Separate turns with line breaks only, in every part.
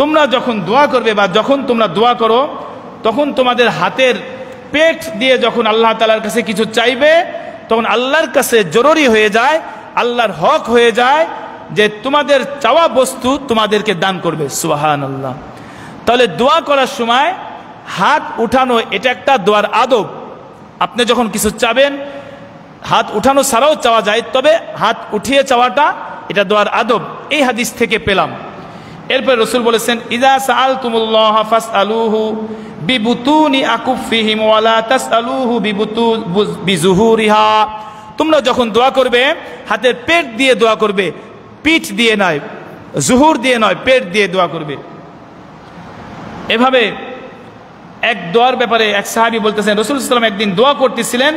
তোমরা যখন দোয়া করবে বা যখন তোমরা দোয়া করো তখন তোমাদের হাতের পেট দিয়ে যখন আল্লাহ তাআলার কাছে কিছু চাইবে তখন আল্লাহর কাছে জরুরি হয়ে যায়, আল্লাহর হক হয়ে যায় যে তোমাদের চাওয়া বস্তু তোমাদেরকে দান করবে। সুবহানাল্লাহ। তাহলে দোয়া করার সময় হাত উঠানো এটা একটা দোয়ার আদব। আপনি যখন কিছু চাবেন হাত উঠানো ছাড়াও চাওয়া যায়, তবে হাত উঠিয়ে চাওয়াটা এটা দোয়ার আদব। এই হাদিস থেকে পেলাম। এরপর রাসূল বলেছেন, ইযা সাআলতুমুল্লাহ ফাসআলুহু বিবুতুনি আকুফিহিম ওয়া লা তাসআলুহু বিজুহুরিহা। তোমরা যখন দোয়া করবে হাতের পেট দিয়ে দোয়া করবে, পিঠ দিয়ে নয়, জুহুর দিয়ে নয়, পেট দিয়ে দোয়া করবে। এভাবে এক দোয়ার ব্যাপারে এক সাহাবী বলতেছেন, রাসূল সাল্লাল্লাহু আলাইহি ওয়াসাল্লাম একদিন দোয়া করতেছিলেন,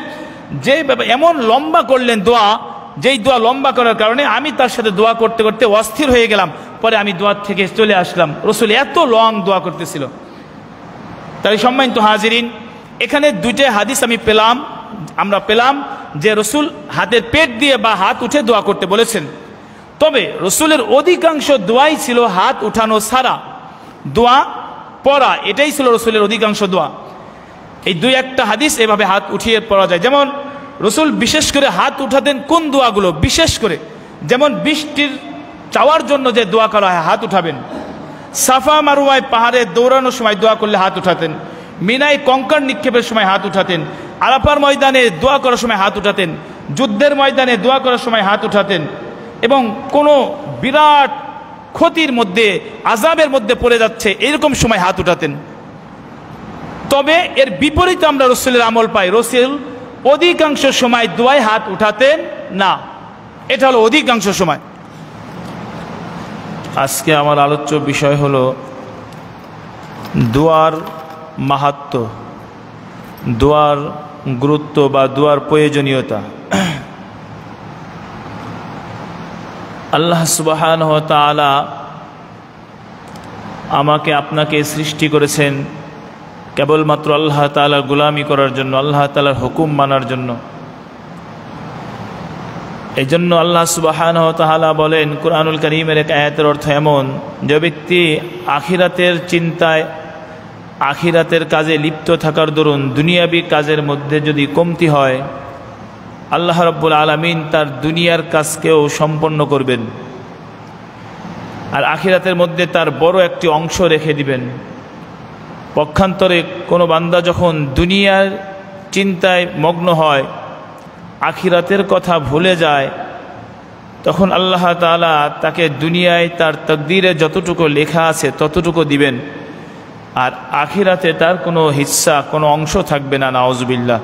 যে এমন লম্বা করলেন দোয়া, যেই দোয়া লম্বা করার কারণে আমি তার সাথে দোয়া করতে করতে অস্থির হয়ে গেলাম, পরে আমি দোয়া থেকে চলে আসলাম। রাসূল এত লং দোয়া করতেছিল। তাই সম্মানিত হাজিরিন, এখানে দুইটা হাদিস আমরা পেলাম যে রাসূল হাতের পেট দিয়ে বা হাত উঠে দোয়া করতে বলেছেন। তবে রাসূলের অধিকাংশ দোয়াই ছিল হাত উঠানো ছাড়া দোয়া পড়া, এটাই ছিল রাসূলের অধিকাংশ দোয়া। এই দুই একটা হাদিস এভাবে হাত উঠিয়ে পড়া যায়। যেমন রাসূল বিশেষ করে হাত উঠাতেন কোন দোয়াগুলো, বিশেষ করে যেমন বৃষ্টির চাওয়ার জন্য যে দোয়া করা হয় হাত উঠাবেন, সাফা মারওয়ায় পাহাড়ে দৌড়ানোর সময় দোয়া করলে হাত উঠাতেন, মিনায় কঙ্কর নিক্ষেপের সময় হাত উঠাতেন, আরাফার ময়দানে দোয়া করার সময় হাত উঠাতেন, যুদ্ধের ময়দানে দোয়া করার সময় হাত উঠাতেন, এবং কোনো বিরাট ক্ষতির মধ্যে আযাবের মধ্যে পড়ে যাচ্ছে এরকম সময় হাত উঠাতেন। তবে এর বিপরীতে আমরা রাসূলের আমল পাই, রাসূল অধিকাংশ সময় দোয়ায় হাত উঠাতেন না। এটা হলো অধিকাংশ সময়। আজকে আমার আলোচ্য বিষয় হলো দোয়ার মাহাত্ম্য, দোয়ার গুরুত্ব বা দোয়ার প্রয়োজনীয়তা। আল্লাহ সুবহানাহু ওয়া তাআলা আমাকে আপনাকে সৃষ্টি করেছেন কেবলমাত্র আল্লাহ তাআলার গোলামি করার জন্য, আল্লাহ তাআলার হুকুম মানার জন্য। এই জন্য আল্লাহ সুবহানাহু ওয়া তাআলা বলেন কুরআনুল কারীমের এক আয়াতের অর্থ এমন, যে ব্যক্তি আখিরাতের চিন্তায় আখিরাতের কাজে লিপ্ত থাকার দরুন দুনিয়াবি কাজের মধ্যে যদি কমতি হয়, আল্লাহ রাব্বুল আলামিন তার দুনিয়ার কাজকেও সম্পন্ন করবেন আর আখিরাতের মধ্যে তার বড় একটি অংশ রেখে দিবেন। পক্ষান্তরে কোনো বান্দা যখন দুনিয়ার চিন্তায় মগ্ন হয়, আখিরাতের কথা ভুলে যায়, তখন আল্লাহ তাআলা তাকে দুনিয়ায় তার তাকদীরে যতটুকু লেখা আছে ততটুকু দিবেন, আর আখিরাতে তার কোনো হিস্সা, কোনো অংশ থাকবে না। নাউজুবিল্লাহ।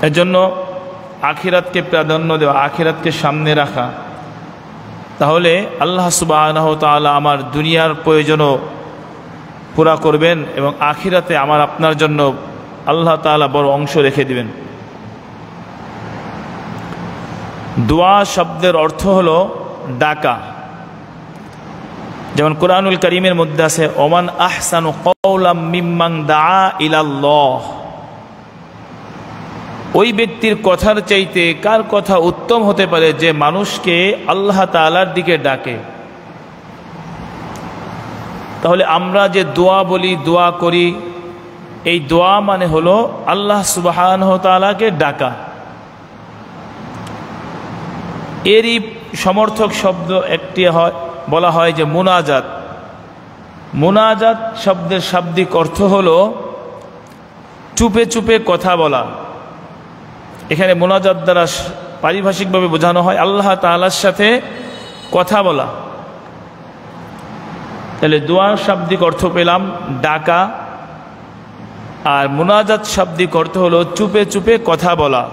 এজন্য আখিরাতকে প্রাধান্য দেওয়া, আখিরাতকে সামনে রাখা, তাহলে আল্লাহ সুবহানাহু ওয়া তাআলা আমার দুনিয়ার প্রয়োজনও পুরা করবেন এবং আখিরাতে আমার আপনার জন্য আল্লাহ তাআলা বড় অংশ রেখে দিবেন। দোয়া শব্দের অর্থ হলো ডাকা। যেমন কুরআনুল কারীমের মধ্যে আছে, ওমান আহসানু কওলাম মিম্মান দাআ ইলাল্লাহ। ওই ব্যক্তির কথার চাইতে কার কথা উত্তম হতে পারে যে মানুষকে আল্লাহ তাআলার দিকে ডাকে। তাহলে আমরা যে দোয়া বলি, দোয়া করি, এই দোয়া মানে হলো আল্লাহ সুবহানাহু ওয়া তাআলাকে ডাকা। এরই সমর্থক শব্দ একটি বলা হয় যে মুনাজাত। মুনাজাত শব্দের শাব্দিক অর্থ হলো চুপে চুপে কথা বলা। এখানে মুনাজাত দ্বারা পারিভাষিকভাবে বোঝানো হয় আল্লাহ তাআলার সাথে কথা বলা। তাহলে দোয়ার শাব্দিক অর্থ পেলাম ডাকা, আর মুনাজাত শাব্দিক অর্থ হলো চুপে চুপে কথা বলা।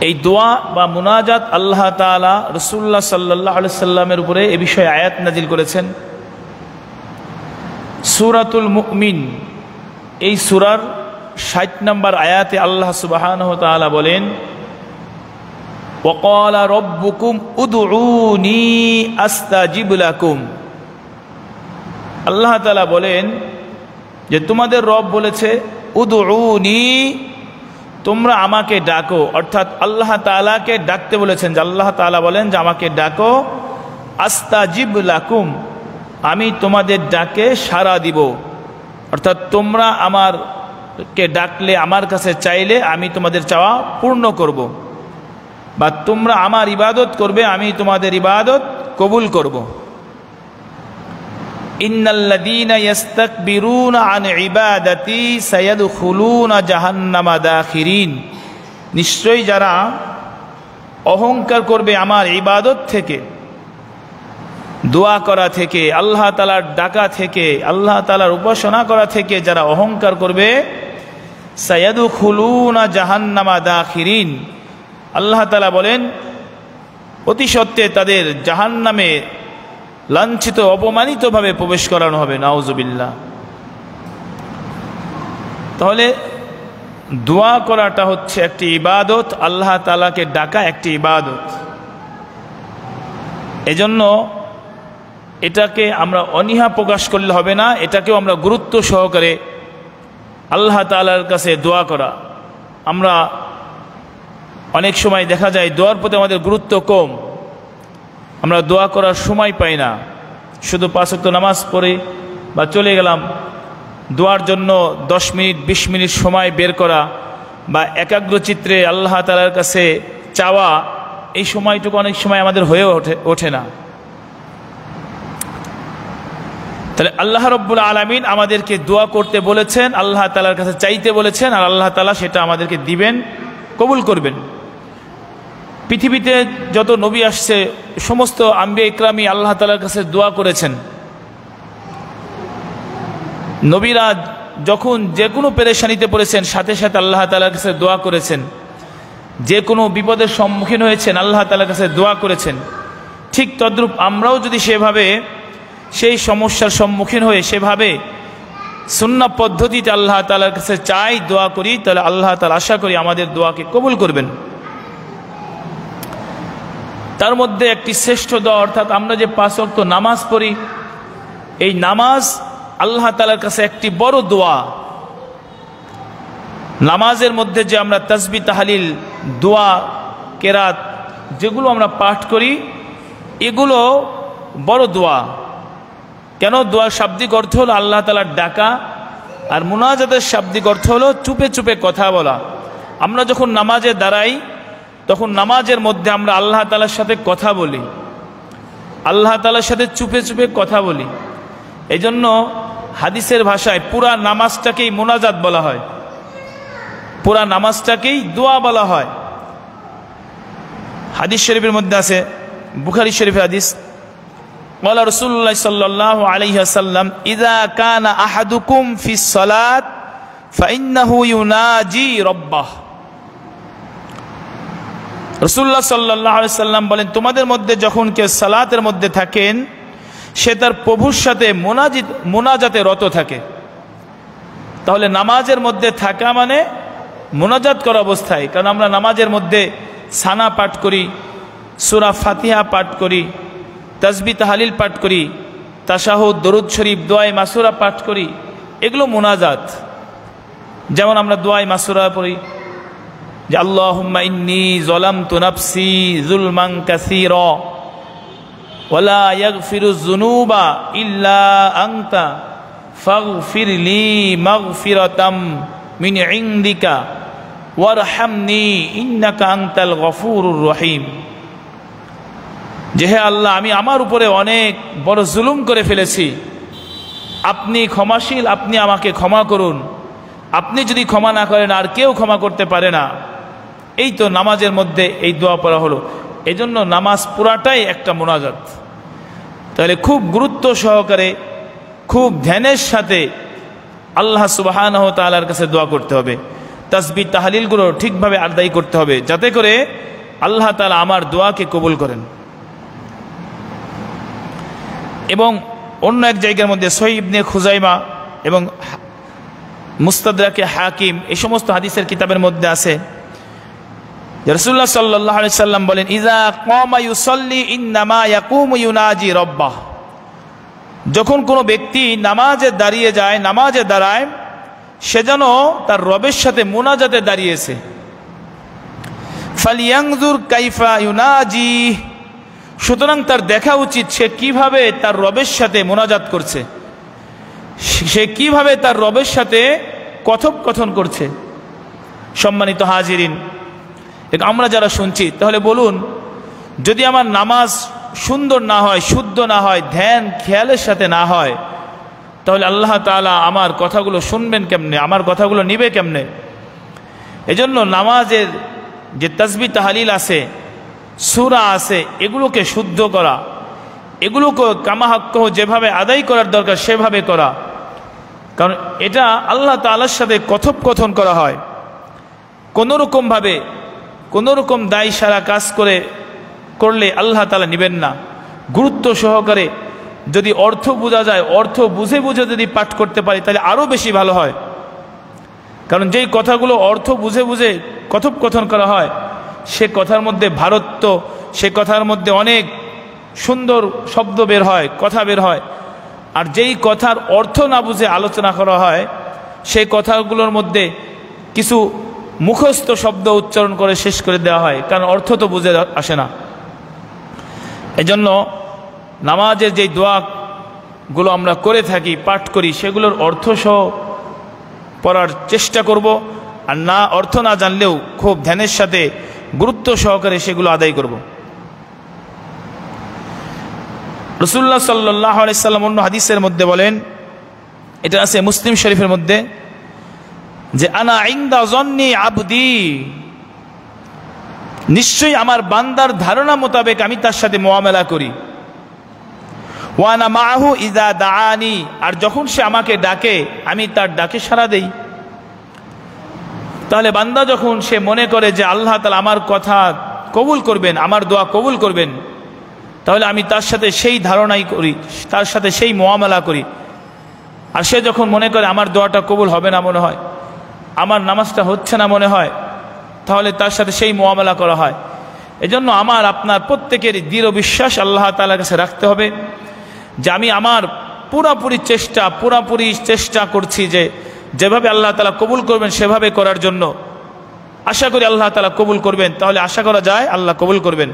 এই দোয়া বা মুনাজাত আল্লাহ তাআলা রাসূলুল্লাহ সাল্লাল্লাহু আলাইহি সাল্লামের উপরে এ বিষয়ে আয়াত নাজিল করেছেন। সূরাতুল মুমিন এই সূরার ৬০ নম্বর আয়াতে আল্লাহ সুবহানাহু ওয়া তাআলা বলেন, ওয়াকালা রাব্বুকুম উদউনি আস্তাজিব লাকুম। আল্লাহ তাআলা বলেন যে তোমাদের রব বলেছে উদউনি, তোমরা আমাকে ডাকো। অর্থাৎ আল্লাহ তাআলাকে ডাকতে বলেছেন, যে আল্লাহ তাআলা বলেন যে আমাকে ডাকো আস্তাজিব লাকুম, আমি তোমাদের ডাকে সাড়া দিব। অর্থাৎ তোমরা আমারকে ডাকলে, আমার কাছে চাইলে আমি তোমাদের চাওয়া পূর্ণ করব, বা তোমরা আমার ইবাদত করবে, আমি তোমাদের ইবাদত কবুল করব। ইন্নাল্লাযীনা ইস্তাকবিরুনা আন ইবাদাতি সায়াদখুলুনা জাহান্নামা দাখিরিন, নিশ্চয়ই যারা অহংকার করবে আমার ইবাদত থেকে, দোয়া করা থেকে, আল্লাহ তাআলার ডাকা থেকে, আল্লাহ তাআলার উপাসনা করা থেকে যারা অহংকার করবে, সায়াদখুলুনা জাহান্নামা দাখিরিন, আল্লাহ তাআলা বলেন অতি সত্ত্বে তাদের জাহান্নামে লাঞ্ছিত অপমানিতভাবে প্রবেশ করানো হবে। নাউজুবিল্লাহ। তাহলে দোয়া করাটা হচ্ছে একটি ইবাদত, আল্লাহ তাআলাকে ডাকা একটি ইবাদত। এজন্য এটাকে আমরা অনীহা প্রকাশ করলে হবে না, এটাকেও আমরা গুরুত্ব সহকারে আল্লাহ তাআলার কাছে দোয়া করা। আমরা অনেক সময় দেখা যায় দোয়ার প্রতি আমাদের গুরুত্ব কম, আমরা দোয়া করার সময় পাই না, শুধু 5 ওয়াক্ত নামাজ পড়ে বা চলে গেলাম। দোয়ার জন্য 10 মিনিট 20 মিনিট সময় বের করা বা একাগ্রচিত্রে আল্লাহ তাআলার কাছে চাওয়া, এই সময়টুকু অনেক সময় আমাদের হয়ে ওঠে না। তাহলে আল্লাহ রাব্বুল আলামিন আমাদেরকে দোয়া করতে বলেছেন, আল্লাহ তাআলার কাছে চাইতে বলেছেন, আর আল্লাহ তাআলা সেটা আমাদেরকে দিবেন, কবুল করবেন। পৃথিবীতে যত নবী আসছে সমস্ত আম্বিয়া ইকরামই আল্লাহ তাআলার কাছে দোয়া করেছেন। নবীরা যখন যে কোনো পেরেশানিতে পড়েছেন সাথে সাথে আল্লাহ তাআলার কাছে দোয়া করেছেন, যে কোনো বিপদের সম্মুখীন হয়েছেন আল্লাহ তাআলার কাছে দোয়া করেছেন। ঠিক তদ্রূপ আমরাও যদি সেভাবে সেই সমস্যার সম্মুখীন হয়ে সেভাবে সুন্নাহ পদ্ধতিতে আল্লাহ তাআলার কাছে চাই, দোয়া করি, তাহলে আল্লাহ তাআলা আশা করি আমাদের দোয়াকে কবুল করবেন। তার মধ্যে একটি শ্রেষ্ঠ দোয়া, অর্থাৎ আমরা যে 5 ওয়াক্ত নামাজ পড়ি, এই নামাজ আল্লাহ তাআলার কাছে একটি বড় দোয়া। নামাজের মধ্যে যে আমরা তাসবিহ তাহলিল দোয়া কেরাত যেগুলো আমরা পাঠ করি, এগুলো বড় দোয়া। কেন? দোয়ার শাব্দিক অর্থ হলো আল্লাহ তাআলার ডাকা, আর মুনাজাতের শাব্দিক অর্থ হলো চুপে চুপে কথা বলা। আমরা যখন নামাজে দাঁড়াই তখন নামাজের মধ্যে আমরা আল্লাহ তাআলার সাথে কথা বলি, আল্লাহ তাআলার সাথে চুপে চুপে কথা বলি। এই জন্য হাদিসের ভাষায় পুরা নামাজটাকেই মুনাজাত বলা হয়, পুরা নামাজটাকেই দোয়া বলা হয়। হাদিস শরীফের মধ্যে আছে, বুখারী শরীফের হাদিস, ক্বালা রাসূলুল্লাহ সাল্লাল্লাহু আলাইহি ওয়াসাল্লাম ইযা কানা আহাদুকুম ফিস সালাত ফাইন্নাহু ইউনাজি রাব্বাহ। রাসূলুল্লাহ সাল্লাল্লাহু আলাইহি ওয়াসাল্লাম বলেন, তোমাদের মধ্যে যখন কেউ সালাতের মধ্যে থাকেন সে তার প্রভুর সাথে মুনাজাতে রত থাকে। তাহলে নামাজের মধ্যে থাকা মানে মুনাজাত করা অবস্থায়, কারণ আমরা নামাজের মধ্যে সানা পাঠ করি, সূরা ফাতিহা পাঠ করি, তাসবিহ তাহলিল পাঠ করি, তাশাহুদ, দরুদ শরীফ, দোয়ায়ে মাসুরা পাঠ করি, এগুলো মুনাজাত। যেমন আমরা দোয়ায়ে মাসুরা পড়ি যে আল্লাহুম্মা ইন্নী যালামতু নাফসি যুলমান কাসীরা ওয়ালা ইয়াগফিরুয যুনুবা ইল্লা আনতা ফাগফিরলি মাগফিরাতাম মিন ইনদিকা ওয়ারহামনি ইন্নাকা আনতাল গফুরুর রহিম। যে হে আল্লাহ, আমি আমার উপরে অনেক বড় জুলুম করে ফেলেছি, আপনি ক্ষমাশীল, আপনি আমাকে ক্ষমা করুন, আপনি যদি ক্ষমা না করেন আর কেউ ক্ষমা করতে পারে না। এই তো নামাজের মধ্যে এই দোয়া পড়া হলো। এই জন্য নামাজ পুরাটাই একটা মুনাজাত। তাহলে খুব গুরুত্ব সহকারে, খুব ধ্যানের সাথে আল্লাহ সুবহানাহু ওয়া তাআলার কাছে দোয়া করতে হবে। তাসবিহ তাহলিলগুলো ঠিকভাবে আদায় করতে হবে, যাতে করে আল্লাহ তাআলা আমার দোয়াকে কবুল করেন। এবং অন্য এক জায়গার মধ্যে সহিহ ইবনে খুজাইমা এবং মুস্তাদরাকে হাকিম, এই সমস্ত হাদিসের কিতাবের মধ্যে আছে, রাসূলুল্লাহ সাল্লাল্লাহু আলাইহি সাল্লাম বলেন, ইযা কামা ইউসাল্লি ইন্নামা ইয়াকুমু ইউনাজি রাব্বাহ। যখন কোনো ব্যক্তি নামাজে দাঁড়িয়ে যায়, নামাজে দাঁড়ায়, সে যেন তার রবের সাথে মুনাজাতে দাঁড়িয়েছে। ফালিয়ানজুর কাইফা ইউনাজি, সুতরাং তার দেখা উচিত সে কিভাবে তার রবের সাথে মোনাজাত করছে, সে কিভাবে তার রবের সাথে কথোপকথন করছে। সম্মানিত হাজিরিন, আমরা যারা শুনছি, তাহলে বলুন, যদি আমার নামাজ সুন্দর না হয়, শুদ্ধ না হয়, ধ্যান খেয়ালের সাথে না হয়, তাহলে আল্লাহ তাআলা আমার কথাগুলো শুনবেন কেমনে, আমার কথাগুলো নিবে কেমনে? এজন্য নামাজের যে তাসবিহ তাহলিল আছে, সূরা আছে, এগুলোকে শুদ্ধ করা, এগুলোকে কামা হাক্কাহ যেভাবে আদায় করার দরকার সেভাবে করা। কারণ এটা আল্লাহ তাআলার সাথে কথোপকথন করা হয়। কোনোরকমভাবে কোনোরকম দায় সারা কাজ করলে আল্লাহ তাআলা নেবেন না। গুরুত্ব সহকারে যদি অর্থ বোঝা যায়, অর্থ বুঝে বুঝে যদি পাঠ করতে পারি, তাহলে আরও বেশি ভালো হয়। কারণ যেই কথাগুলো অর্থ বুঝে বুঝে কথোপকথন করা হয়, সে কথার মধ্যে ভারত্ব, সে কথার মধ্যে অনেক সুন্দর শব্দ বের হয়, কথা বের হয়। আর যেই কথার অর্থ না বুঝে আলোচনা করা হয়, সেই কথাগুলোর মধ্যে কিছু মুখস্থ শব্দ উচ্চারণ করে শেষ করে দেওয়া হয়, কারণ অর্থ তো বুঝে আসে না। এজন্য নামাজের যেই দোয়াগুলো আমরা করে থাকি, পাঠ করি, সেগুলোর অর্থ সহ পড়ার চেষ্টা করব। আর না, অর্থ না জানলেও খুব ধ্যানের সাথে গুরুত্ব সহকারে সেগুলো আদায় করব। রাসূলুল্লাহ সাল্লাল্লাহু আলাইহি সাল্লাম অন্য হাদিসের মধ্যে বলেন, এটা আছে মুসলিম শরীফের মধ্যে, যে আনা ইনদা যন্নি আবদি, নিশ্চয়ই আমার বান্দার ধারণা মোতাবেক আমি তার সাথে মুআমালা করি। ওয়া আনা মাআহু ইযা দাআনি, আর যখন সে আমাকে ডাকে আমি তার ডাকে সাড়া দেই। তাহলে বান্দা যখন সে মনে করে যে আল্লাহ তাআলা আমার কথা কবুল করবেন, আমার দোয়া কবুল করবেন, তাহলে আমি তার সাথে সেই ধারণাই করি, তার সাথে সেই মুআমালা করি। আর সে যখন মনে করে আমার দোয়াটা কবুল হবে না মনে হয়, আমার নামাজটা হচ্ছে না মনে হয়, তাহলে তার সাথে সেই মুআমালা করা হয়। এজন্য আমার আপনার প্রত্যেকের দৃঢ় বিশ্বাস আল্লাহ তাআলার কাছে রাখতে হবে যে আমি আমার পুরোপুরি চেষ্টা করছি যে যেভাবে আল্লাহ তাআলা কবুল করবেন সেভাবে করার জন্য। আশা করি আল্লাহ তাআলা কবুল করবেন, তাহলে আশা করা যায় আল্লাহ কবুল করবেন।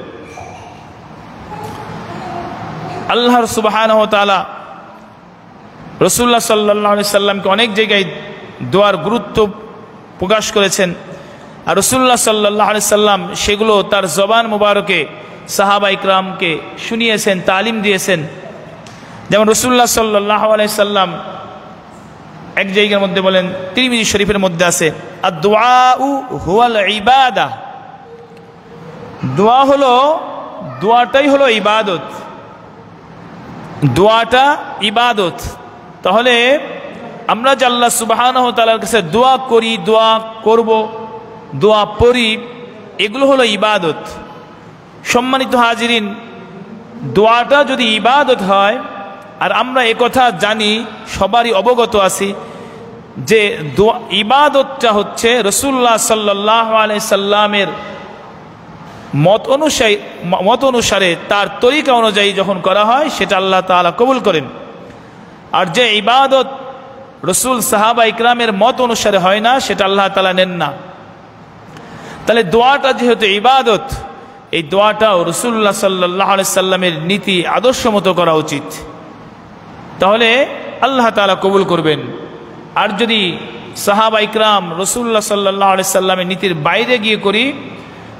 আল্লাহ সুবহানাহু ওয়া তাআলা রাসূলুল্লাহ সাল্লাল্লাহু আলাইহি সাল্লামকে অনেক জায়গায় দোয়ার গুরুত্ব প্রকাশ করেছেন। আর রাসূলুল্লাহ সাল্লাল্লাহু আলাইহি সাল্লাম সেগুলো তার জবান মুবারকে সাহাবা ইকরামকে শুনিয়েছেন, তালিম দিয়েছেন। যেমন রাসূলুল্লাহ সাল্লাল্লাহু আলাইহি সাল্লাম এক জায়গার মধ্যে বলেন, তিরমিজি শরীফের মধ্যে আছে, আদ-দুআউ হুয়াল ইবাদা, দোয়াটাই হলো ইবাদত, দোয়াটা ইবাদত। তাহলে আমরা যে আল্লাহ সুবহানাহু ওয়া তাআলার কাছে দোয়া করি, দোয়া করব, দোয়া পড়ি, এগুলো হলো ইবাদত। সম্মানিত হাজিরিন, দোয়াটা যদি ইবাদত হয়, আর আমরা একথা জানি, সবারই অবগত আছি যে ইবাদতটা হচ্ছে রাসূলুল্লাহ সাল্লাল্লাহু আলাইহি সাল্লামের মত অনুসারে তার তরিকা অনুযায়ী যখন করা হয় সেটা আল্লাহ তাআলা কবুল করেন। আর যে ইবাদত রাসূল সাহাবা ইকরামের মত অনুসারে হয় না, সেটা আল্লাহ তাআলা নেন না। তাহলে দোয়াটা যেহেতু ইবাদত, এই দোয়াটাও রাসূলুল্লাহ সাল্লাল্লাহু আলাইহি সাল্লামের নীতি আদর্শ মতো করা উচিত, তাহলে আল্লাহ তাআলা কবুল করবেন। আর যদি সাহাবা ইকরাম রাসূলুল্লাহ সাল্লাল্লাহু আলাইহি সাল্লামের নীতির বাইরে গিয়ে করি,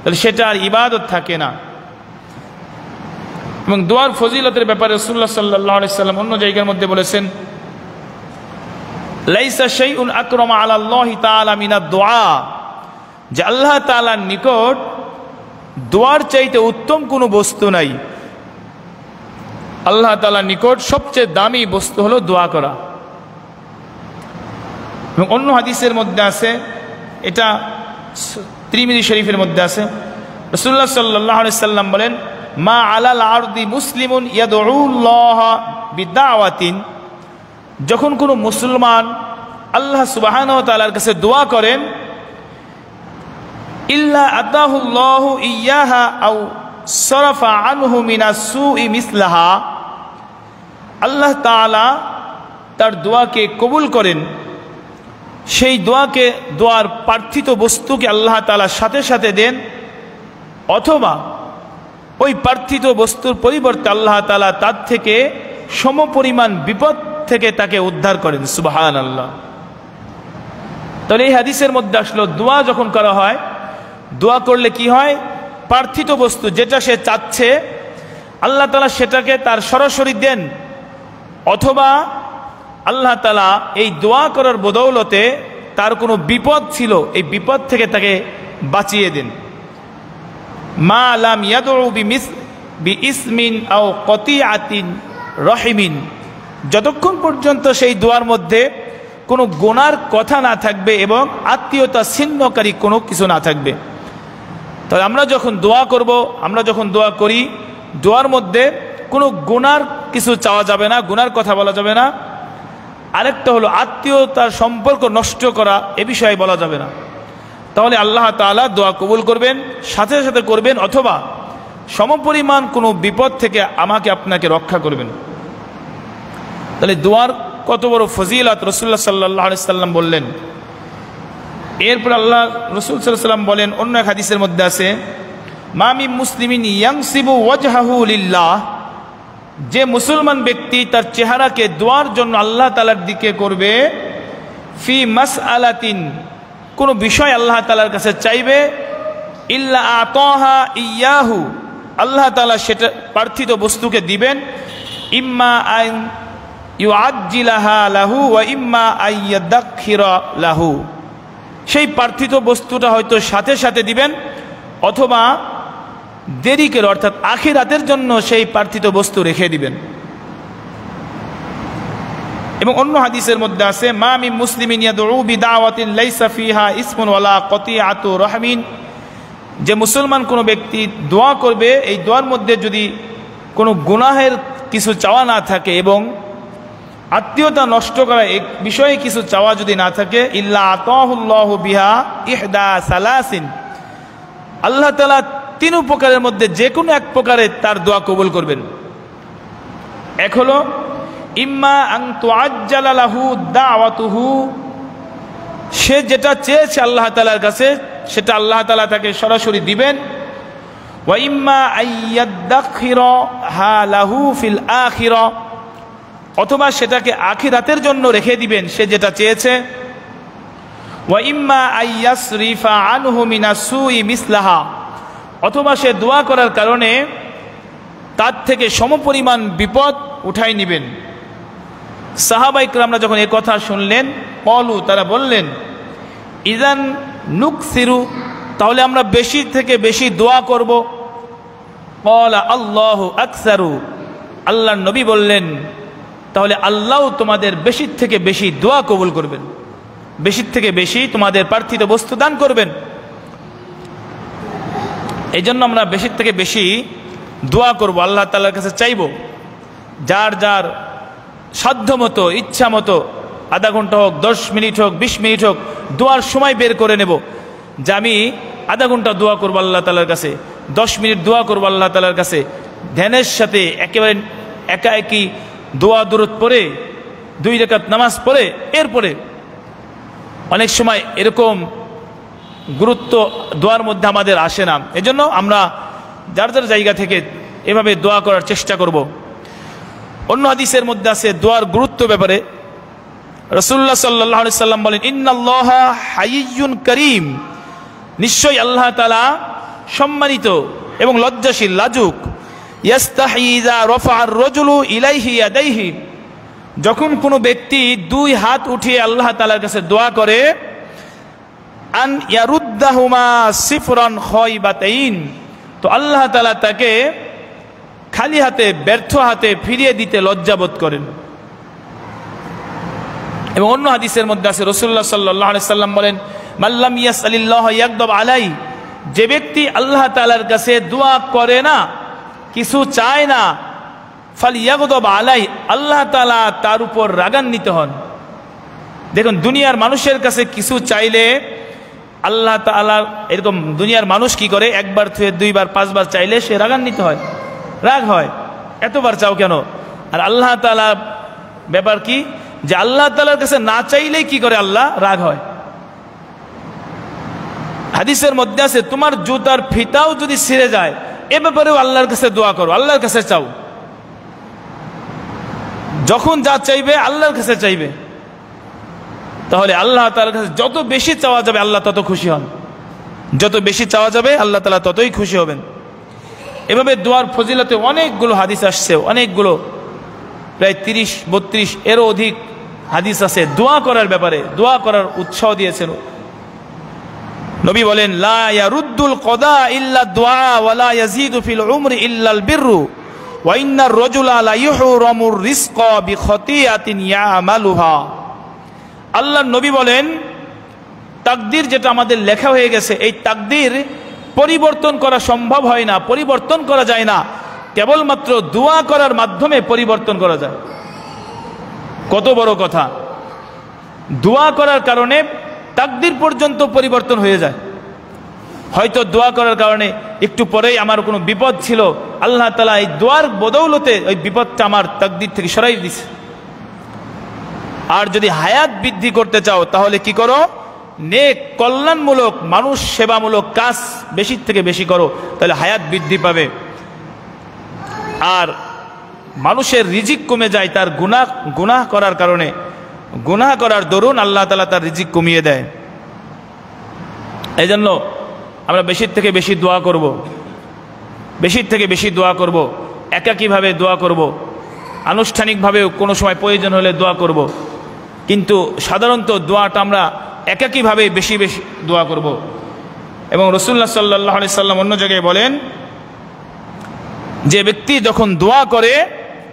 তাহলে সেটা আর ইবাদত থাকে না। এবং দোয়ার ফজিলতের ব্যাপারে রাসূলুল্লাহ সাল্লাল্লাহু আলাইহি সাল্লাম অন্য জায়গার মধ্যে বলেছেন, লাইসা শাইউন আকরামা আলাল্লাহি তাআলা মিনাদ দুআ, যে আল্লাহ তাআলার নিকট দোয়ার চাইতে উত্তম কোনো বস্তু নাই। আল্লাহ তাআলার নিকট সবচেয়ে দামি বস্তু হলো দোয়া করা। এবং অন্য হাদিসের মধ্যে আছে, এটা তিরমিজি শরীফের মধ্যে আছে, রাসূলুল্লাহ সাল্লাল্লাহু আলাইহি সাল্লাম বলেন, মা আলাল আরদি মুসলিমুন ইয়াদউল্লাহ বিদাওয়াতিন, যখন কোনো মুসলমান আল্লাহ সুবহানাহু ওয়া তাআলার কাছে দোয়া করেন, ইল্লা আতাহুল্লাহু ইয়াহা আও সরাফা আনহু মিনাস সুই মিসলাহা, আল্লাহ তাআলা তার দোয়াকে কবুল করেন, সেই দোয়ার প্রার্থিত বস্তুকে আল্লাহ তাআলা সাথে সাথে দেন, অথবা ওই প্রার্থিত বস্তুর পরিবর্তে আল্লাহ তাআলা তার থেকে সমপরিমাণ বিপদ থেকে তাকে উদ্ধার করেন। সুবহানাল্লাহ। তাহলে এই হাদিসের মধ্যে আসলো দোয়া যখন করা হয়, দোয়া করলে কি হয়, প্রার্থিত বস্তু যেটা সে চাচ্ছে আল্লাহ তাআলা সেটাকে তার সরাসরি দেন, অথবা আল্লাহ তাআলা এই দোয়া করার বদৌলতে তার কোনো বিপদ ছিল এই বিপদ থেকে তাকে বাঁচিয়ে দেন। মা লাম ইয়াদউ বিইসমিন আও কতিআতিন রহিমিন, যতক্ষণ পর্যন্ত সেই দোয়ার মধ্যে কোনো গুনার কথা না থাকবে এবং আত্মীয়তা ছিন্নকারী কোনো কিছু না থাকবে। তবে আমরা যখন দোয়া করব, আমরা যখন দোয়া করি, দোয়ার মধ্যে কোনো গুনার কিছু চাওয়া যাবে না, গুনার কথা বলা যাবে না। আরেকটা হলো আত্মীয়তার সম্পর্ক নষ্ট করা, এ বিষয়ে বলা যাবে না। তাহলে আল্লাহ তাআলা দোয়া কবুল করবেন, সাথে সাথে করবেন, অথবা সমপরিমাণ কোনো বিপদ থেকে আমাকে আপনাকে রক্ষা করবেন। তাহলে দোয়ার কত বড় ফজিলত রাসূলুল্লাহ সাল্লাল্লাহু আলাইহি সাল্লাম বললেন। এরপর আল্লাহ রাসূল সাল্লাল্লাহু আলাইহি সাল্লাম বলেন, অন্য এক হাদিসের মধ্যে আছে, মা মিন মুসলিমিন ইয়ানসিবু ওয়াজহাহু লিল্লাহ, যে মুসলমান ব্যক্তি তার চেহারাকে দোয়ার জন্য আল্লাহ তাআলার দিকে করবে, ফি মাসআলাতিন, কোন বিষয় আল্লাহ তাআলার কাছে চাইবে, ইল্লা আতাহা ইয়াহু, আল্লাহ তাআলা সেটা প্রার্থিত বস্তুকে দিবেন, ইম্মা আন ইউআজ্জিলাহা লাহু ওয়া ইম্মা আইয়াদাখিরা লাহু, সেই প্রার্থিত বস্তুটা হয়তো সাথে সাথে দিবেন, অথবা দেরি করে অর্থাৎ আখিরাতের জন্য সেই প্রার্থিত বস্তু রেখে দিবেন। এবং অন্য হাদিসের মধ্যে আছে, মা মিন মুসলিমিন ইয়াদউ বিদাওয়াতিন লাইসা ফিহা ইসমুন ওয়ালা কতিআতু রাহমিন, যে মুসলমান কোনো ব্যক্তি দোয়া করবে, এই দোয়ার মধ্যে যদি কোনো গুনাহের কিছু চাওয়া না থাকে এবং আত্মীয়তা নষ্ট করা এক বিষয়ে কিছু চাওয়া যদি না থাকে, ইল্লা আতাহুল্লাহু বিহা ইহদা সালাসিন, আল্লাহ তাআলা তিন প্রকারের মধ্যে যে কোনো এক প্রকারে তার দোয়া কবুল করবেন। এক হলো ইম্মা আন তুআজ্জালা লাহু দাওয়াতুহু, সে যেটা চেয়েছে আল্লাহ তাআলার কাছে সেটা আল্লাহ তাআলা তাকে সরাসরি দিবেন, ওয়া ইম্মা আইয়াদাখিরা লাহু ফিল আখিরা, অথবা সেটাকে আখিরাতের জন্য রেখে দিবেন সে যেটা চেয়েছে, ওয়া ইম্মা আইয়াসরিফা আনহু মিনাস সুই মিসলাহা, অথবা সে দোয়া করার কারণে তার থেকে সমপরিমাণ বিপদ উঠাই নেবেন। সাহাবায়ে কেরামরা যখন এই কথা শুনলেন, ক্বালু, তারা বললেন, ইযান নুকসিরু, তাহলে আমরা বেশি থেকে বেশি দোয়া করব। ক্বালা আল্লাহু আকসারু, আল্লাহর নবী বললেন, তাহলে আল্লাহ তোমাদের বেশি থেকে বেশি দোয়া কবুল করবেন, বেশি থেকে বেশি তোমাদের প্রার্থিত বস্তু দান করবেন। এই জন্য আমরা বেশি থেকে বেশি দোয়া করব, আল্লাহ তাআলার কাছে চাইব, যার যার সাধ্য মতো ইচ্ছা মতো, আধা ঘন্টা হোক, 10 মিনিট হোক, 20 মিনিট হোক, দোয়ার সময় বের করে নেব যে আমি আধা ঘন্টা দোয়া করবো আল্লাহ তাআলার কাছে, 10 মিনিট দোয়া করবো আল্লাহ তাআলার কাছে, ধ্যানের সাথে একেবারে একা একই দোয়া দুরূদ পড়ে 2 রাকাত নামাজ পড়ে, এরপরে অনেক সময় এরকম গুরুত্ব দোয়ার মধ্যে আমাদের আসে না। এজন্য আমরা যার যার জায়গা থেকে এভাবে দোয়া করার চেষ্টা করব। অন্য হাদিসের মধ্যে আছে দোয়ার গুরুত্ব ব্যাপারে, রাসূলুল্লাহ সাল্লাল্লাহু আলাইহি সাল্লাম বলেন, ইন্নাল্লাহা হাইয়্যুন কারীম, নিশ্চয়ই আল্লাহ তাআলা সম্মানিত এবং লজ্জাশীল, লাজুক। ইয়াস্তাহি ইযা রাফা'আর রাজুলু ইলাইহি ইয়াদাইহি, যখন কোনো ব্যক্তি 2 হাত উঠিয়ে আল্লাহ তাআলার কাছে দোয়া করে, আন ইয়ারুদ্দাহুমা সিফরান খায়বাতাইন, তো আল্লাহ তাআলা তাকে খালি হাতে, ব্যর্থ হাতে ফিরিয়ে দিতে লজ্জাবোধ করেন। এবং অন্য হাদিসের মধ্যে আছে, রাসূলুল্লাহ সাল্লাল্লাহু আলাইহি সাল্লাম বলেন, মাল্লাম ইয়াসআলিল্লাহ ইয়াগদাব আলাই, যে ব্যক্তি আল্লাহ তাআলার কাছে দোয়া করে না, কিছু চায় না, ফালইয়াগদাব আলাই, আল্লাহ তাআলা তার উপর রাগান্বিত হন। দেখুন, দুনিয়ার মানুষের কাছে কিছু চাইলে আল্লাহ তাআলা, এরকম দুনিয়ার মানুষ কি করে, একবার থেকে 2 বার 5 বার চাইলে সে রাগান্বিত হয়, রাগ হয়, এতবার চাও কেন? আর আল্লাহ তাআলা ব্যাপার কি, যে আল্লাহ তাআলার কাছে না চাইলেই কি করে, আল্লাহ রাগ হয়। হাদিসের মধ্যে আছে, তোমার জুতার ফিতাও যদি ছিঁড়ে যায়, এ ব্যাপারেও আল্লাহর কাছে দোয়া করো, আল্লাহর কাছে চাও। যখন যা চাইবে আল্লাহর কাছে চাইবে, তাহলে আল্লাহ তাআলার কাছে যত বেশি চাওয়া যাবে আল্লাহ তত খুশি হন। যত বেশি চাওয়া যাবে আল্লাহ তাআলা ততই খুশি হবেন। এভাবে দোয়ার ফজিলতে অনেকগুলো হাদিস আসছে, অনেকগুলো, প্রায় 30-32 এরও অধিক হাদিস আছে দোয়া করার ব্যাপারে, দোয়া করার উৎসাহ দিয়েছেন। নবী বলেন, লা ইয়ারুদ্দুল কদা ইল্লা দুআ ওয়া লা ইয়াজিদু ফিল উমরি ইল্লাল বিররু ওয়া ইন্নার রাজুলা লা ইহরামুর রিজকা বিখতিআতিন ইয়ামালুহা। আল্লাহর নবী বলেন, তাকদীর যেটা আমাদের লেখা হয়ে গেছে, এই তাকদীর পরিবর্তন করা সম্ভব হয় না, পরিবর্তন করা যায় না, কেবলমাত্র দোয়া করার মাধ্যমে পরিবর্তন করা যায়। কত বড় কথা! দোয়া করার কারণে তাকদীর পর্যন্ত পরিবর্তন হয়ে যায়। হয়তো দোয়া করার কারণে একটু পরেই আমার কোনো বিপদ ছিল, আল্লাহ তাআলা এই দোয়ার বদৌলতে ওই বিপদটা আমার তাকদীর থেকে সরাই দিছে। আর যদি হায়াত বৃদ্ধি করতে চাও তাহলে কি করো? নেক কল্যাণমূলক মানুষ সেবামূলক কাজ বেশি থেকে বেশি করো, তাহলে হায়াত বৃদ্ধি পাবে। আর মানুষের রিজিক কমে যায় তার গুনাহ করার কারণে, গুনাহ করার দরুন আল্লাহ তাআলা তার রিজিক কমিয়ে দেয়। এই জন্য আমরা বেশির থেকে বেশি দোয়া করব, বেশির থেকে বেশি দোয়া করব, একাকীভাবে দোয়া করব, আনুষ্ঠানিকভাবেও কোনো সময় প্রয়োজন হলে দোয়া করব, কিন্তু সাধারণত দোয়াটা আমরা একাকীভাবে বেশি বেশি দোয়া করব। এবং রাসূলুল্লাহ সাল্লাল্লাহু আলাইহি সাল্লাম অন্য জায়গায় বলেন, যে ব্যক্তি যখন দোয়া করে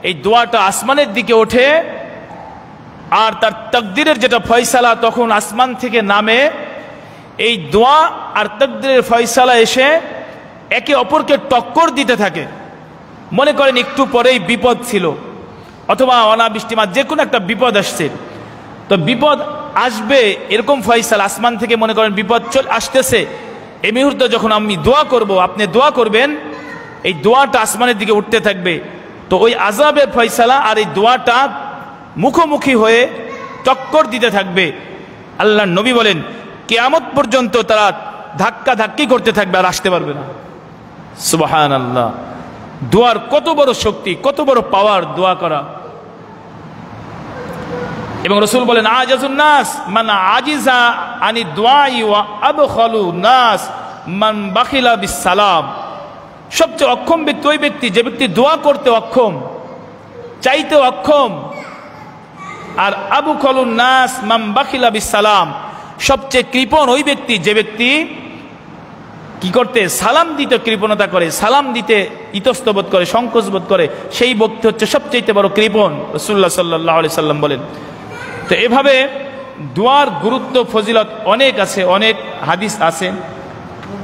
এই দোয়াটা আসমানের দিকে ওঠে আর তার তাকদীরের যেটা ফয়সালা তখন আসমান থেকে নামে, এই দোয়া আর তাকদীরের ফয়সালা এসে একে অপরকে টক্কর দিতে থাকে। মনে করেন একটু পরেই বিপদ ছিল অথবা অনাবৃষ্টি বা যে কোনো একটা বিপদ আসছে, তো বিপদ আসবে এরকম ফয়সালা আসমান থেকে, মনে করেন বিপদ আসতেছে, এই মুহূর্তে যখন আমি দোয়া করব, আপনি দোয়া করবেন, এই দোয়াটা আসমানের দিকে উঠতে থাকবে। তো ওই আযাবের ফয়সালা আর এই দোয়াটা মুখোমুখি হয়ে টক্কর দিতে থাকবে। আল্লাহর নবী বলেন, কিয়ামত পর্যন্ত তারা ধাক্কা ধাক্কি করতে থাকবে, আর আসতে পারবে না। সুবহানাল্লাহ! দোয়ার কত বড় শক্তি, কত বড় পাওয়ার দোয়া করা। এবং রাসূল বলেন, আজাজুন নাস মান আজিজা আনি দুআই ওয়া আবখালু নাস মান বাখিলা বিস সালাম। সবচেয়ে অক্ষম ব্যক্তি ওই ব্যক্তি যে ব্যক্তি দোয়া করতে অক্ষম, চাইতে অক্ষম। আর আবু খালুন নাস মান বাখিলা বিস সালাম, সবচেয়ে কৃপণ ওই ব্যক্তি যে ব্যক্তি কি করতে, সালাম দিতে কৃপণতা করে, সালাম দিতে ইতস্তবোধ করে, সংকোচ বোধ করে, সেই ব্যক্তি হচ্ছে সবচেয়ে বড় কৃপণ। রাসূলুল্লাহ সাল্লাল্লাহু আলাইহি সাল্লাম বলেন। তো এভাবে দোয়ার গুরুত্ব ফজিলত অনেক আছে, অনেক হাদিস আছে।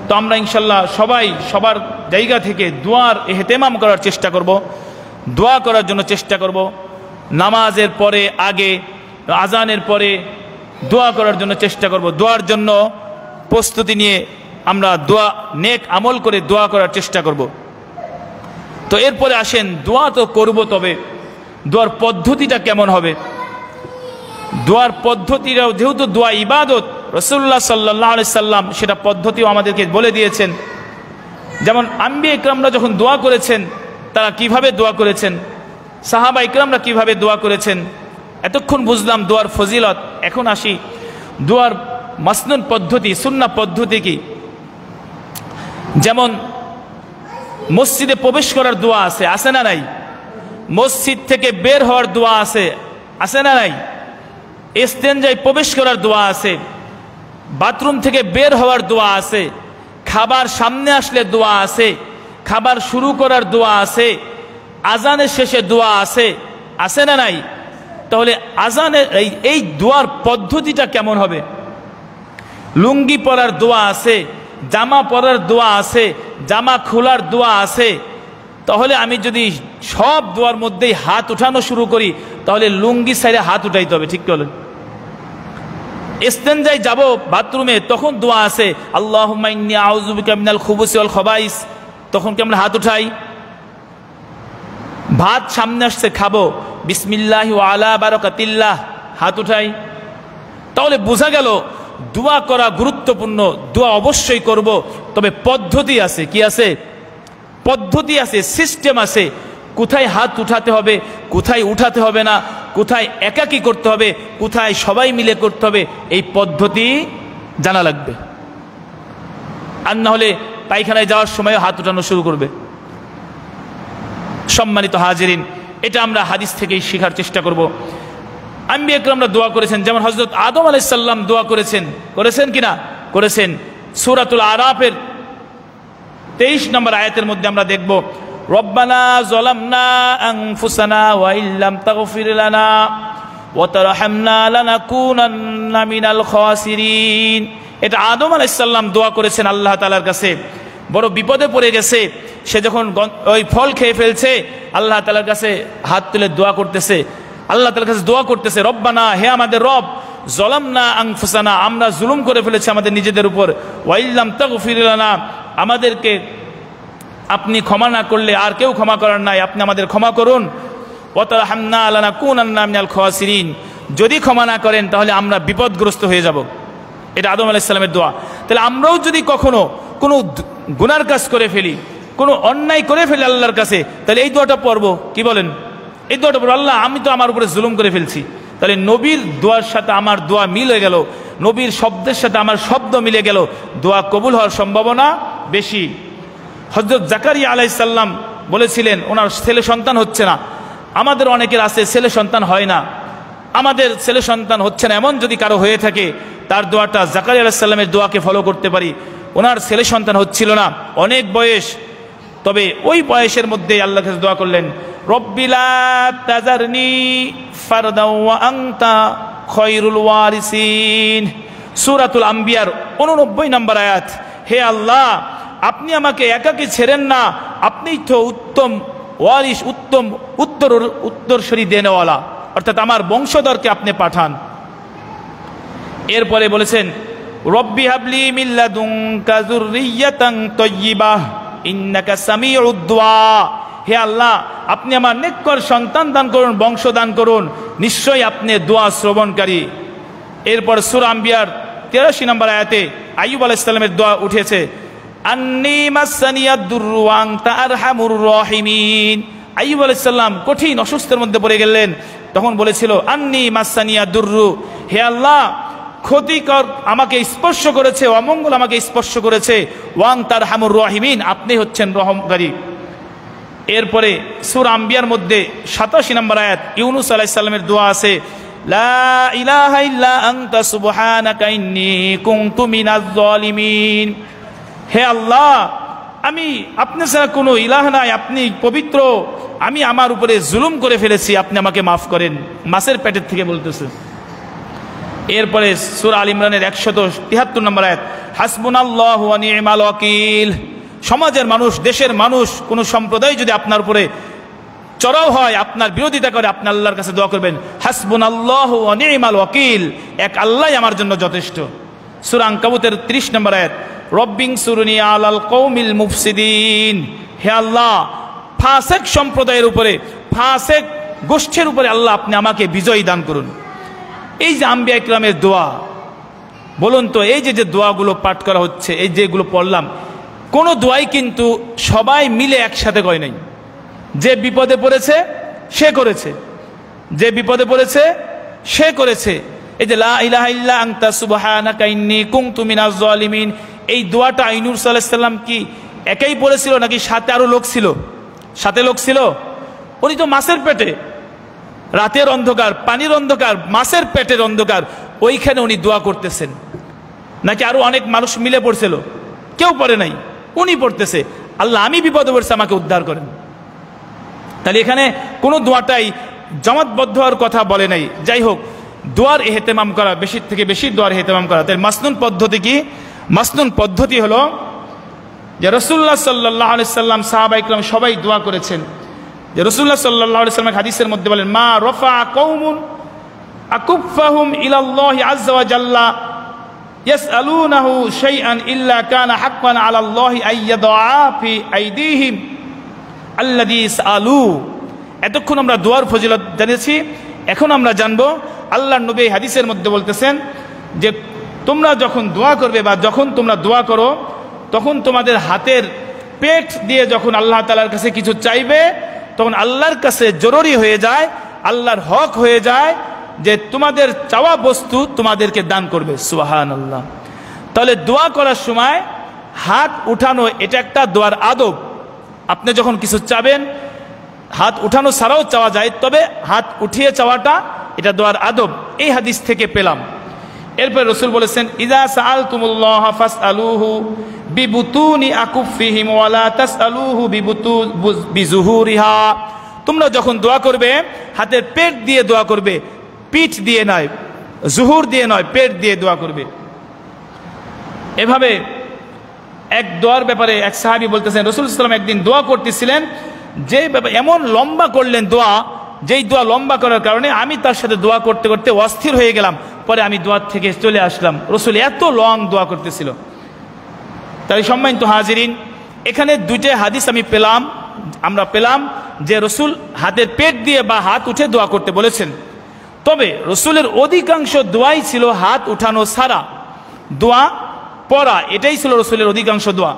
তো আমরা ইনশাল্লাহ সবাই সবার জায়গা থেকে দোয়ার ইহতেমাম করার চেষ্টা করব, দোয়া করার জন্য চেষ্টা করব। নামাজের পরে, আগে, আজানের পরে দোয়া করার জন্য চেষ্টা করব। দোয়ার জন্য প্রস্তুতি নিয়ে আমরা দোয়া, নেক আমল করে দোয়া করার চেষ্টা করব। তো এরপরে আসেন, দোয়া তো করব, তবে দোয়ার পদ্ধতিটা কেমন হবে? দোয়ার পদ্ধতিটাও, যেহেতু দোয়া ইবাদত, রাসূলুল্লাহ সাল্লাল্লাহু আলাইহি সাল্লাম সেটা পদ্ধতিও আমাদেরকে বলে দিয়েছেন। যেমন আম্বিয়া ইকরামরা যখন দোয়া করেছেন, তারা কিভাবে দোয়া করেছেন, সাহাবা ইকরামরা কিভাবে দোয়া করেছেন। এতক্ষণ বুঝলাম দোয়ার ফজিলত, এখন আসি দোয়ার মাসনুন পদ্ধতি, সুন্নাহ পদ্ধতি কি। যেমন মসজিদে প্রবেশ করার দোয়া আছে, আছে না নাই? মসজিদ থেকে বের হওয়ার দোয়া আছে, আছে না নাই? ইস্তেনজায় প্রবেশ করার দোয়া আছে, বাথরুম থেকে বের হওয়ার দোয়া আছে, খাবার সামনে আসলে দোয়া আছে, খাবার শুরু করার দোয়া আছে, আজানের শেষে দোয়া আছে, আছে না নাই? তাহলে আজানের এই দোয়ার পদ্ধতিটা কেমন হবে? লুঙ্গি পরার দোয়া আছে, জামা পরার দোয়া আছে, জামা খোলার দোয়া আছে। তাহলে আমি যদি সব দোয়ার মধ্যেই হাত উঠানো শুরু করি, তাহলে লুঙ্গি সাইডে হাত উঠাইতে হবে, ঠিক বলেন? ইস্তেনজায় যাব বাথরুমে, তখন দোয়া আছে, আল্লাহুম্মা ইন্নী আউযু বিকা মিনাল খুবুসি ওয়াল খাবাইস, তখন কি আমরা হাত উঠাই? ভাত সামনে আসছে, খাবো, বিসমিল্লাহি ওয়া আলা বারাকাতিল্লাহ, হাত উঠাই। তাহলে বোঝা গেল দোয়া করা গুরুত্বপূর্ণ, দোয়া অবশ্যই করব, তবে পদ্ধতি আছে। কি আছে? পদ্ধতি আছে, সিস্টেম আছে, কোথায় হাত উঠাতে হবে, কোথায় উঠাতে হবে না, কোথায় একাকী করতে হবে, কোথায় সবাই মিলে করতে হবে, এই পদ্ধতি জানা লাগবে। আর না হলে পায়খানায় যাওয়ার সময় হাত উঠানো শুরু করবে। সম্মানিত হাজিরিন, এটা আমরা হাদিস থেকেই শেখার চেষ্টা করব। আম্বিয়া কিরামরা দোয়া করেছেন, যেমন হযরত আদম আলাইহিস সালাম দোয়া করেছেন কিনা? করেছেন। সূরাতুল আরাফের 23 নম্বর আয়াতের মধ্যে আমরা দেখব, রব্বানা যালামনা আনফুসানা ওয়া ইল্লাম তাগফির লানা ওয়া তারহামনা লানাকুনান্না মিনাল খাসিরিন। এটা আদম আলাইহিস সালাম দোয়া করেছেন আল্লাহ তাআলার কাছে। বড় বিপদে পড়ে গেছে, সে যখন ওই ফল খেয়ে ফেলছে, আল্লাহ তাআলার কাছে হাত তুলে দোয়া করতেছে, আল্লাহ তাআলার কাছে দোয়া করতেছে, রব্বানা, হে আমাদের রব, যালামনা আনফুসানা, আমরা জুলুম করে ফেলেছি আমাদের নিজেদের উপর, ওয়া ইল্লাম তাগফির লানা, আমাদেরকে আপনি ক্ষমা না করলে আর কেউ ক্ষমা করার নাই, আপনি আমাদের ক্ষমা করুন, ওয়া তারহামনা লানাকুনান্না মিনাল খাসিরিন, যদি ক্ষমা না করেন তাহলে আমরা বিপদগ্রস্ত হয়ে যাব। এটা আদম আলাইহিস সালামের দোয়া। তাহলে আমরাও যদি কখনো কোনো গুনার কাজ করে ফেলি, কোনো অন্যায় করে ফেলি আল্লাহর কাছে, তাহলে এই দোয়াটা পড়বো। কি বলেন? এই দোয়াটা পড়বো, আল্লাহ আমি তো আমার উপরে জুলুম করে ফেলছি। তাহলে নবীর দোয়ার সাথে আমার দোয়া মিলে গেল, নবীর শব্দের সাথে আমার শব্দ মিলে গেল, দোয়া কবুল হওয়ার সম্ভাবনা বেশি। হযরত জাকারিয়া আলাইহিস সালাম বলেছিলেন ওনার ছেলে সন্তান হচ্ছে না। আমাদের অনেকের আছে ছেলে সন্তান হয় না, আমাদের ছেলে সন্তান হচ্ছে না, এমন যদি কারো হয়ে থাকে, তার দোয়াটা জাকারিয়া আলাইহিস সালামের দোয়াকে ফলো করতে পারি। ওনার ছেলে সন্তান হচ্ছিল না, অনেক বয়স, তবে ওই বয়সের মধ্যে আল্লাহর কাছে দোয়া করলেন, রব্বি লা তাযারনি ফারদাও ওয়া আনতা খায়রুল ওয়ারিসিন। সূরাতুল আম্বিয়ার 89 নম্বর আয়াত। হে আল্লাহ, আপনি আমাকে একাকী ছেড়েন না, আপনিই তো উত্তম ওয়ারিস, উত্তম উত্তরসূরি দেনেওয়ালা, অর্থাৎ আমার বংশধরকে আপনি পাঠান। এরপরে বলেছেন, রব্বি হাবলি মিন লাদুনকা যুররিয়াতান তাইয়্যিবাহ ইন্নাকা সামিউদ দুআ। হে আল্লাহ, আপনি আমার নেককার সন্তান দান করুন, বংশ দান করুন, নিশ্চয়ই আপনি দোয়া শ্রবণকারী। এরপর সূরা আম্বিয়ার 83 নম্বর আয়াতে আইয়ুব আলাইহিস সালামের দোয়া উঠেছে, আন্নী মাসানিয়াদ দুররু ওয়া আনতা আরহামুর রাহিমিন। আইয়ুব আলাইহিস সালাম কঠিন অসুস্থের মধ্যে পড়ে গেলেন, তখন বলেছিল, আন্নী মাসানিয়াদ দুররু, হে আল্লাহ, ক্ষতিকর আমাকে স্পর্শ করেছে, অমঙ্গল আমাকে স্পর্শ করেছে, ওয়া আনতা আরহামুর রাহিমিন, আপনি হচ্ছেন রহমকারী। এরপরে সূরা আম্বিয়ার মধ্যে 87 নম্বর আয়াত ইউনূস আলাইহিস সালামের দোয়া আছে, লা ইলাহা ইল্লা আনতা সুবহানাকা ইন্নী কুনতু মিনাজ জালিমিন। হে আল্লাহ, আমি আপনি ছাড়া কোনো ইলাহ নাই, আপনি পবিত্র, আমি আমার উপরে জুলুম করে ফেলেছি, আপনি আমাকে মাফ করেন। মাছের পেটের থেকে বলতেছে। এরপরে সূরা আল ইমরানের 173 নম্বর আয়াত, হাসবুনাল্লাহু ওয়া নি'মাল ওয়াকিল। সমাজের মানুষ, দেশের মানুষ, কোন সম্প্রদায় যদি আপনার উপরে চড়াও হয়, আপনার বিরোধিতা করে, আপনি আল্লাহর কাছে দোয়া করবেন, হাসবুনাল্লাহু ওয়া নি'মাল ওয়াকিল, এক আল্লাহই আমার জন্য যথেষ্ট। সূরা আনকাবুতের 30 নম্বর আয়াত, রব্বিনসুরনি আলাল কওমিল মুফসিদিন। হে আল্লাহ, ফাসিক সম্প্রদায়ের উপরে, ফাসিক গোষ্ঠীর উপরে আল্লাহ আপনি আমাকে বিজয় দান করুন। এই যে আম্বিয়া ইকরামের দোয়া, বলুন তো, এই যে দোয়াগুলো পাঠ করা হচ্ছে, এই যেগুলো পড়লাম, কোনো দোয়াই কিন্তু সবাই মিলে একসাথে কয় নাই। যে বিপদে পড়েছে সে করেছে, যে বিপদে পড়েছে সে করেছে। এই যে লা ইলাহা ইল্লা আনতা সুবহানাকা ইন্নী কুনতু মিনাজ জালিমিন, এই দোয়াটা ইউনূস আলাইহিস সালাম কি একাই পড়েছিল নাকি সাথে আরো লোক ছিল? সাথে লোক ছিল। উনি তো মাছের পেটে, রাতের অন্ধকার, পানির অন্ধকার, মাছের পেটের অন্ধকার, ওইখানে উনি দোয়া করতেছেন, নাকি আরো অনেক মানুষ মিলে পড়ছিল? কেউ পড়ে নাই, উনি পড়তেছে, আল্লাহ আমি বিপদে পড়ছি, আমাকে উদ্ধার করেন। তাহলে এখানে কোনো দোয়াটাই জামাতবদ্ধ হওয়ার কথা বলে নাই। যাই হোক, দোয়ার ইহতেমাম করা, বেশি থেকে বেশি দোয়ার ইহতেমাম করা। তাই মাসনুন পদ্ধতি কি? মাসনুন পদ্ধতি হলো যে রাসূলুল্লাহ সাল্লাল্লাহু আলাইহি সাল্লাম, সাহাবা ইকরাম সবাই দোয়া করেছেন। যে রাসূলুল্লাহ সাল্লাল্লাহু আলাইহি সাল্লাম হাদিসের মধ্যে বলেন, মা রাফা কওমুন আকুফাহুম ইলাল্লাহি আযজা ওয়া জাল্লা ইয়াসআলুনাহু শাইআন ইল্লা কানা হাক্কান আলাল্লাহি আইয়াদআ ফি আইদিহিম আল্লাযী ইয়াসআলু। এতক্ষণ আমরা দোয়ার ফজিলত জেনেছি, এখন আমরা জানবো আল্লাহর নবী হাদিসের মধ্যে বলতেছেন যে তোমরা যখন দোয়া করবে বা যখন তোমরা দোয়া করো, তখন তোমাদের হাতের পেট দিয়ে যখন আল্লাহ তাআলার কাছে কিছু চাইবে তখন আল্লাহর কাছে জরুরি হয়ে যায়, আল্লাহর হক হয়ে যায় যে তোমাদের চাওয়া বস্তু তোমাদেরকে দান করবে। সুবহানাল্লাহ। তাহলে দোয়া করার সময় হাত উঠানো এটা একটা দোয়ার আদব। আপনি যখন কিছু চাবেন হাত উঠানো ছাড়াও চাওয়া যায়, তবে হাত উঠিয়ে চাওয়াটা এটা দোয়ার আদব। এই হাদিস থেকে পেলাম। এরপর রাসূল বলেছেন, ইযা সাআলতুমুল্লাহ ফাসআলুহু বিবুতুনি আকুফিহিম ওয়া লা তাসআলুহু বিজুহুরিহা। তোমরা যখন দোয়া করবে হাতের পেট দিয়ে দোয়া করবে, পিঠ দিয়ে নয়, জুহুর দিয়ে নয়, পেট দিয়ে দোয়া করবে। এভাবে এক দোয়ার ব্যাপারে এক সাহাবী বলতেছেন, রাসূল সাল্লাল্লাহু আলাইহি ওয়াসাল্লাম একদিন দোয়া করতেছিলেন, যে এমন লম্বা করলেন দোয়া, যেই দোয়া লম্বা করার কারণে আমি তার সাথে দোয়া করতে করতে অস্থির হয়ে গেলাম, পরে আমি দোয়া থেকে চলে আসলাম। রাসূল এত লং দোয়া করতেছিল। তাই সম্মানিত হাজিরিন, এখানে দুইটা হাদিস আমরা পেলাম যে রাসূল হাতের পেট দিয়ে বা হাত উঠে দোয়া করতে বলেছেন। তবে রাসূলের অধিকাংশ দোয়াই ছিল হাত উঠানো ছাড়া, দোয়া পড়া, এটাই ছিল রাসূলের অধিকাংশ দোয়া।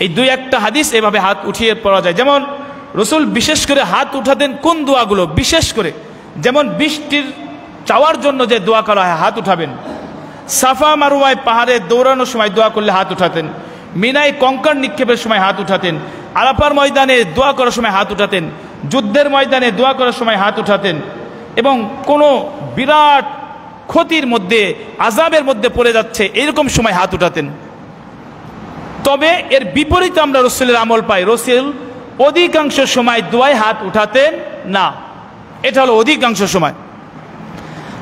এই দুই একটা হাদিস এভাবে হাত উঠিয়ে পড়া যায়। যেমন রাসূল বিশেষ করে হাত উঠাতেন কোন দোয়াগুলো, বিশেষ করে যেমন বৃষ্টির চাওয়ার জন্য যে দোয়া করা হয় হাত উঠাবেন, সাফা মারওয়ায় পাহাড়ে দৌড়ানোর সময় দোয়া করলে হাত উঠাতেন, মিনায় কঙ্কর নিক্ষেপের সময় হাত উঠাতেন, আরাফার ময়দানে দোয়া করার সময় হাত উঠাতেন, যুদ্ধের ময়দানে দোয়া করার সময় হাত উঠাতেন, এবং কোনো বিরাট ক্ষতির মধ্যে আযাবের মধ্যে পড়ে যাচ্ছে এরকম সময় হাত উঠাতেন। তবে এর বিপরীতে আমরা রাসূলের আমল পাই, রাসূল অধিকাংশ সময় দোয়ায় হাত উঠাতেন না। এটা হলো অধিকাংশ সময়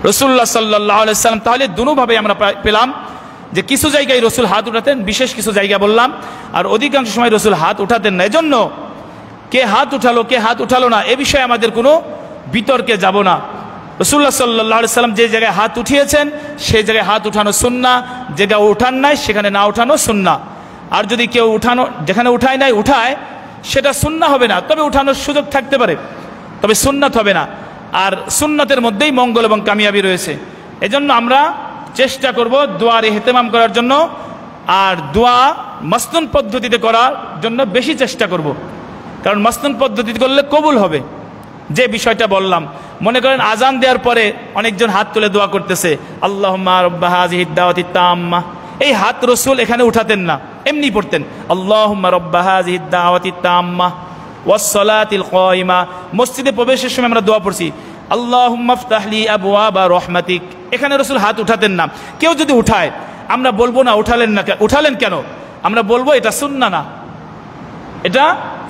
রাসূলুল্লাহ সাল্লাল্লাহু আলাইহি ওয়াসাল্লাম। তাহলে দুভাবে আমরা পেলাম যে কিছু জায়গায় রাসূল হাত উঠাতেন, বিশেষ কিছু জায়গা বললাম, আর অধিকাংশ সময় রাসূল হাত উঠাতেন না। এজন্য কে হাত উঠালো কে হাত উঠালো না এ বিষয়ে আমাদের কোনো বিতর্কে যাব না। রাসূলুল্লাহ সাল্লাল্লাহু আলাইহি ওয়াসাল্লাম যে জায়গায় হাত উঠিয়েছেন সেই জায়গায় হাত উঠানো সুন্নাহ, যেটা উঠান নাই সেখানে না উঠানো সুন্নাহ। আর যদি কেউ যেখানে উঠায় নাই উঠায়, সেটা সুন্নাহ হবে না, তবে উঠানোর সুযোগ থাকতে পারে, তবে সুন্নাত হবে না। আর সুন্নাতের মধ্যেই মঙ্গল এবং কামিয়াবি রয়েছে। এজন্য আমরা চেষ্টা করব দোয়ার ইহতেমাম করার জন্য, আর দোয়া মাসনুন পদ্ধতিতে করার জন্য বেশি চেষ্টা করব, কারণ মাসনুন পদ্ধতিতে করলে কবুল হবে। যে বিষয়টা বললাম, মনে করেন আজান দেওয়ার পরে অনেকজন হাত তুলে দোয়া করতেছে, আল্লাহুম্মা রাব্বা হাযিহিদ দাওয়াতিত তাম্মা, এই হাত রাসূল এখানে উঠাতেন না, এমনি পড়তেন আল্লাহুম্মা রাব্বা হাযিহিদ দাওয়াতিত তাম্মা ওয়াস সালাতিল কায়িমা। মসজিদে প্রবেশের সময় আমরা দোয়া পড়ছি আল্লাহুম্মা ইফতাহলি আবওয়াবা রাহমাতিক, এখানে রাসূল হাত উঠাতেন না। কেউ যদি উঠায় আমরা বলবো না উঠালেন কেন, আমরা বলবো এটা সুন্নাহ না, এটা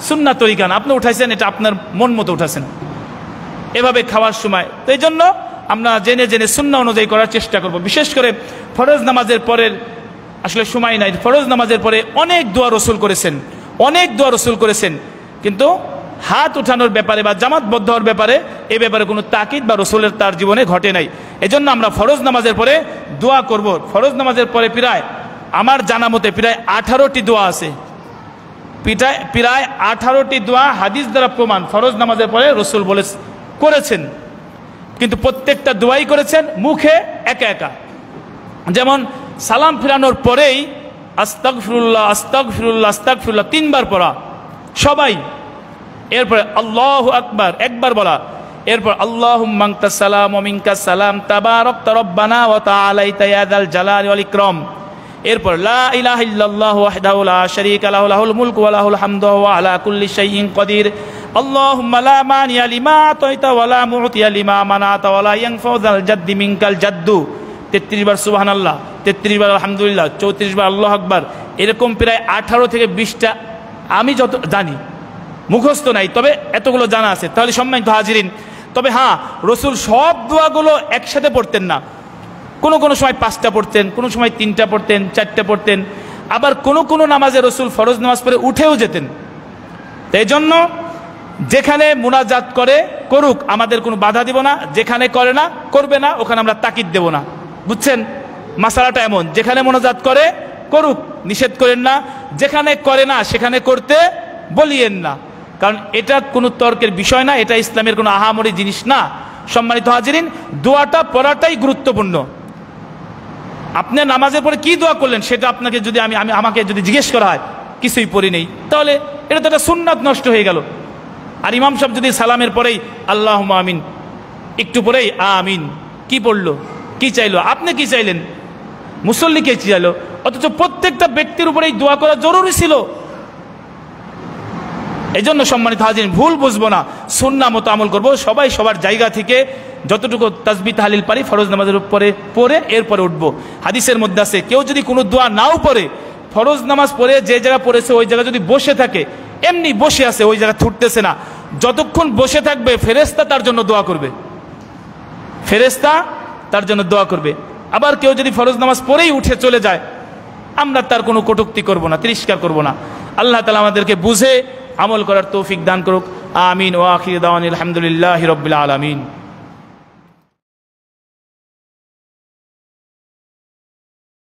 সুন্নাহ তরিকা না, আপনি উঠাইছেন এটা আপনার মন মতো উঠাছেন এভাবে খাওয়ার সময়। তো এই জন্য আমরা জেনে জেনে সুন্নাহ অনুযায়ী করার চেষ্টা করব। বিশেষ করে ফরজ নামাজের পরের, আসলে সময় নাই, ফরজ নামাজের পরে অনেক দোয়া রাসূল করেছেন, অনেক দোয়া রাসূল করেছেন, কিন্তু হাত উঠানোর ব্যাপারে বা জামাতবদ্ধ হওয়ার ব্যাপারে এ ব্যাপারে কোনো তাকিদ বা রাসূলের তার জীবনে ঘটে নাই। এজন্য আমরা ফরজ নামাজের পরে দোয়া করব। ফরজ নামাজের পরে প্রায় আমার জানা মতে প্রায় 18টি দোয়া আছে, প্রায় 18টি দোয়া হাদিস দ্বারা প্রমাণ ফরজ নামাজের পরে রাসূল করেছেন, কিন্তু প্রত্যেকটা দোয়াই করেছেন মুখে একা একা। যেমন সালাম ফিরানোর পরেই আস্তাগফিরুল্লাহ আস্তাগফিরুল্লাহ আস্তাগফিরুল্লাহ 3 বার পড়া সবাই, এরপরে আল্লাহু আকবার একবার বলা, এরপর আল্লাহুম্মা আনতাস সালাম ওয়া মিনকাস সালাম তাবারাকতা রব্বানা ওয়া তাআলাইতা ইয়া যাল জালালি ওয়াল ইকরাম, এরপর লা ইলাহা ইল্লাল্লাহু ওয়াহদাহু লা শারীকা লাহু লাহুল মুলকু ওয়া লাহুল হামদু ওয়া আলা কুল্লি শাইইন কাদির, আল্লাহুম্মা লা মানিয়া লিমা আতাইতা ওয়া লা মুতিয়া লিমা মানাতা ওয়া লা ইয়ানফাউ যাল জাদ্দি মিনকাল জাদ্দু। 33 বার সুবহানাল্লাহ, 33 বার আলহামদুলিল্লাহ, 34 বার আল্লাহু আকবার। এরকম প্রায় 18 থেকে 20টা আমি যত জানি, মুখস্থ নাই, তবে এতগুলো জানা আছে। তাহলে সম্মানিত হাজিরিন, তবে হ্যাঁ, রাসূল সব দোয়াগুলো একসাথে পড়তেন না, কোনো কোনো সময় 5টা পড়তেন, কোনো সময় 3টা পড়তেন, 4টা পড়তেন, আবার কোনো কোনো নামাজে রাসূল ফরজ নামাজ পড়ে উঠেও যেতেন। এই জন্য যেখানে মুনাজাত করে করুক, আমাদের কোনো বাধা দিব না, যেখানে করে না করবে না ওখানে আমরা তাকিদ দেব না। বুঝছেন মাসালাটা এমন, যেখানে মুনাজাত করে করুক, নিষেধ করেন না, যেখানে করে না সেখানে করতে বলিয়েন না, কারণ এটা কোনো তর্কের বিষয় না, এটা ইসলামের কোনো আহামরি জিনিস না। সম্মানিত হাজিরিন, দোয়াটা পড়াটাই গুরুত্বপূর্ণ। আপনি নামাজের পরে কি দোয়া করলেন সেটা আপনাকে যদি আমাকে যদি জিজ্ঞেস করা হয় কিছুই পড়ি নেই, তাহলে এটা তো একটা সুন্নাত নষ্ট হয়ে গেল। আর ইমাম সাহেব যদি সালামের পরেই আল্লাহুম্মা আমিন, একটু পরেই আমিন, কি পড়লো, কি চাইলো, আপনি কি চাইলেন, মুসল্লি কে চাইলো, অথচ প্রত্যেকটা ব্যক্তির উপরে এই দোয়া করা জরুরি ছিল। এই জন্য সম্মানিত হাজিরিন, ভুল বুঝবো না, সুন্নাহ মতো আমল করবো। সবাই সবার জায়গা থেকে যতটুকু তাসবিহ তাহলিল পারি ফরজ নামাজের উপরে পড়ে এরপরে উঠবো। হাদিসের মধ্যে আছে, কেউ যদি কোনো দোয়া নাও পড়ে, ফরজ নামাজ পড়ে যে জায়গা পড়েছে ওই জায়গা যদি বসে থাকে, এমনি বসে আছে, ওই জায়গা ছুটতেছে না, যতক্ষণ বসে থাকবে ফেরেশতা তার জন্য দোয়া করবে, ফেরেশতা তার জন্য দোয়া করবে। আবার কেউ যদি ফরজ নামাজ পড়েই উঠে চলে যায়, আমরা তার কোনো কটূক্তি করব না, তিরস্কার করব না। আল্লাহ তাআলা আমাদেরকে বুঝে আমল করার তৌফিক দান করুক। আমিন। ওয়া আখিরু দাওয়ানা আলহামদুলিল্লাহি রাব্বিল আলামিন।